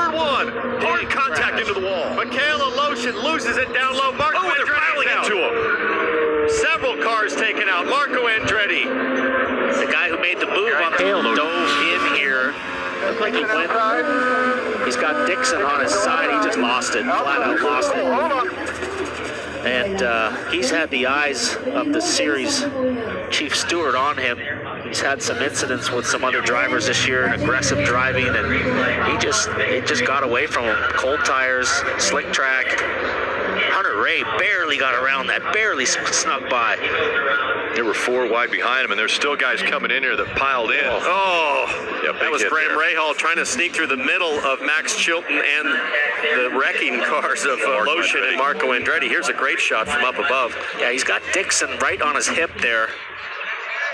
Turn one. Hard contact into the wall. Michaela Lotion loses it down low. Marco Andretti they're piling into him. Several cars taken out. Marco Andretti. The guy who made the move on the tail dove in here. Looked like he went. He's got Dixon on his side. He just lost it. Flat out lost it. And he's had the eyes of the series chief steward on him. He's had some incidents with some other drivers this year and aggressive driving, and it just got away from him. Cold tires, slick track. Hunter Ray barely got around that, barely snuck by. There were 4 wide behind him, and there's still guys coming in here that piled in. Yeah, that was Graham Rahal trying to sneak through the middle of Max Chilton and the wrecking cars of Lotion and Marco Andretti. Here's a great shot from up above. Yeah, he's got Dixon right on his hip there,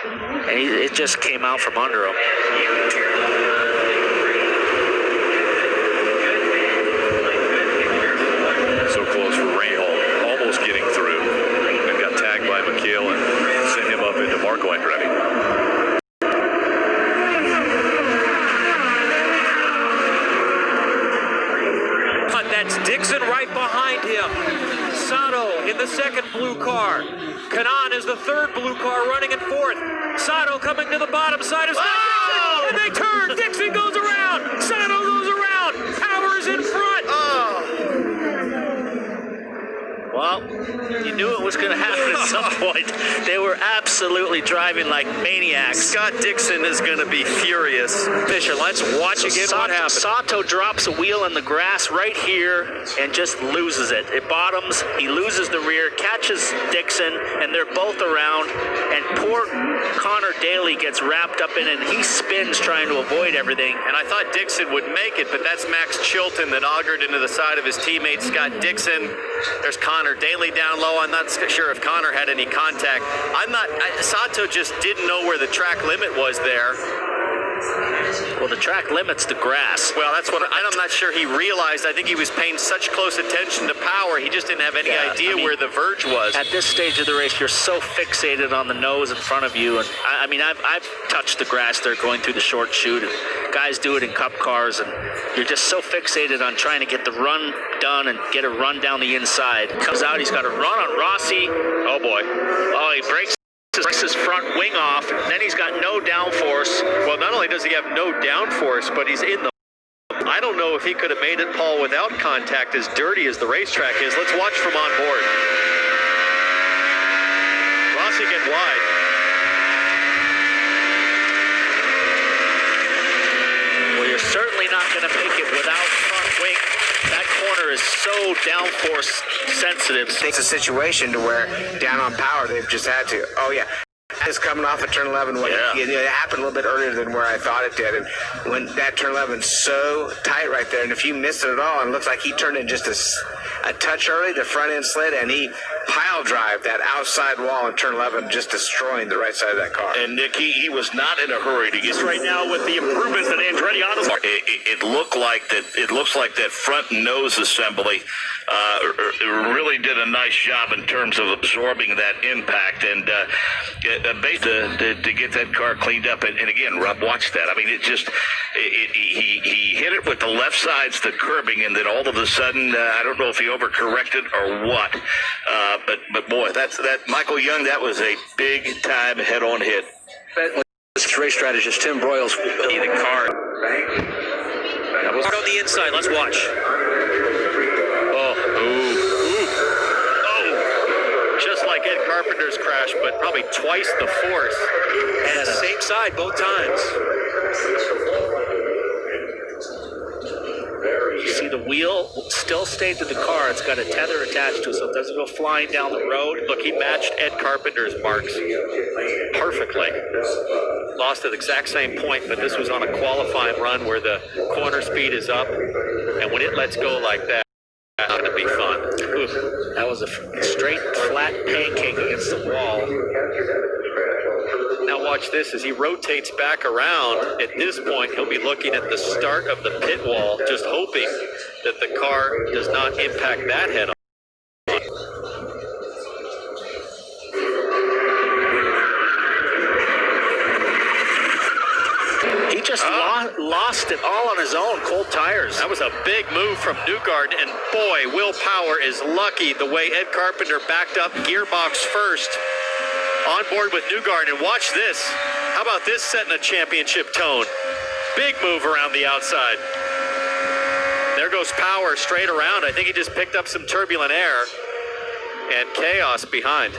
and it just came out from under him. So close for Rahal, almost getting through, and got tagged by McKeel and sent him up into Marco Andretti. That's Dixon right behind him. Sato in the second blue car. Kanan is the third blue car running in fourth. Sato coming to the bottom side of Dixon, and they turn. Dixon goes around. Sato goes around. Powers in front. Well, you knew it was going to happen at some point. They were absolutely driving like maniacs. Scott Dixon is going to be furious. Fisher, let's watch again what happened. Sato drops a wheel in the grass right here and just loses it. It bottoms, he loses the rear, catches Dixon, and they're both around. And poor Connor Daly gets wrapped up in it, and he spins trying to avoid everything. And I thought Dixon would make it, but that's Max Chilton that augured into the side of his teammate Scott Dixon. There's Connor Daly down low. I'm not sure if Connor had any contact. Sato just didn't know where the track limit was there. Well, the track limits the grass. Well, that's what I'm not sure he realized. I think he was paying such close attention to power, he just didn't have any idea where the verge was. At this stage of the race, you're so fixated on the nose in front of you. And I've touched the grass there going through the short chute, and guys do it in cup cars, and you're just so fixated on trying to get the run done and get a run down the inside. Comes out, he's got a run on Rossi. Oh boy. Oh, he breaks his front wing off, and then he's got no downforce. Well, not only does he have no downforce, but he's in the... I don't know if he could have made it, Paul, without contact, as dirty as the racetrack is. Let's watch from on board. Rossi get wide. Well, you're certainly not going to make it without front wing. That corner is so downforce sensitive. It's a situation to where down on power they've just had to. Oh yeah, it's coming off of turn 11. It happened a little bit earlier than where I thought it did, and when that turn 11's so tight right there, and if you missed it at all, and it looks like he turned in just a touch early, the front end slid, and he pile drive that outside wall in turn 11, just destroying the right side of that car. And Nick, he was not in a hurry to get right now with the improvements that Andretti on his. It looked like that. It looks like that front nose assembly really did a nice job in terms of absorbing that impact and to get that car cleaned up. And again, Rob, watch that. I mean, he hit it with the left sides, the curbing, and then all of a sudden, I don't know if he overcorrected or what. But boy, that Michael Young, that was a big time head-on hit. This race strategist Tim Broyles Be the car. On the inside, let's watch. Just like Ed Carpenter's crash, but probably twice the force. And same side both times. You see the wheel still stayed to the car. It's got a tether attached to it, so it doesn't go flying down the road. Look, he matched Ed Carpenter's marks perfectly. Lost at the exact same point, but this was on a qualifying run where the corner speed is up, and when it lets go like that, it's going to be fun. Ooh, that was a straight, flat pancake against the wall. Now watch this. As he rotates back around, at this point, he'll be looking at the start of the pit wall, just hoping that the car does not impact that head on. He just lost lost it all on his own, cold tires. That was a big move from Newgarden, and boy, Will Power is lucky the way Ed Carpenter backed up gearbox first on board with Newgarden. And watch this. How about this setting a championship tone? Big move around the outside. There goes Power straight around. I think he just picked up some turbulent air and chaos behind.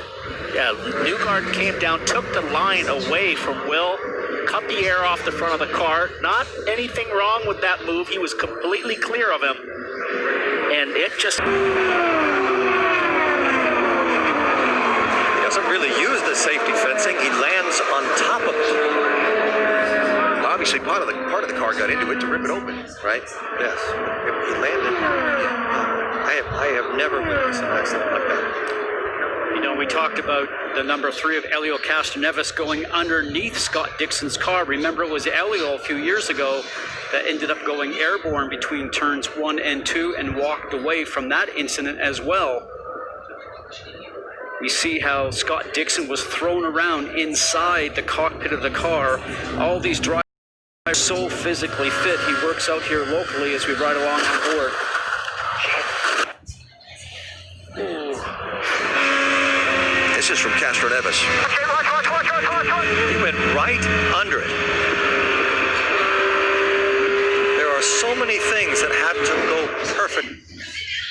Yeah, Newgarden came down, took the line away from Will, cut the air off the front of the car. Not anything wrong with that move. He was completely clear of him. And it just... Doesn't really use the safety fencing. He lands on top of it. Obviously, part of the car got into it to rip it open, right? Yes. He landed. I have never witnessed an accident like that. You know, we talked about the number 3 of Elio Castroneves going underneath Scott Dixon's car. Remember, it was Elio a few years ago that ended up going airborne between turns 1 and 2 and walked away from that incident as well. We see how Scott Dixon was thrown around inside the cockpit of the car. All these drivers are so physically fit. He works out here locally as we ride along on board. This is from Castroneves. He went right under it. There are so many things that have to go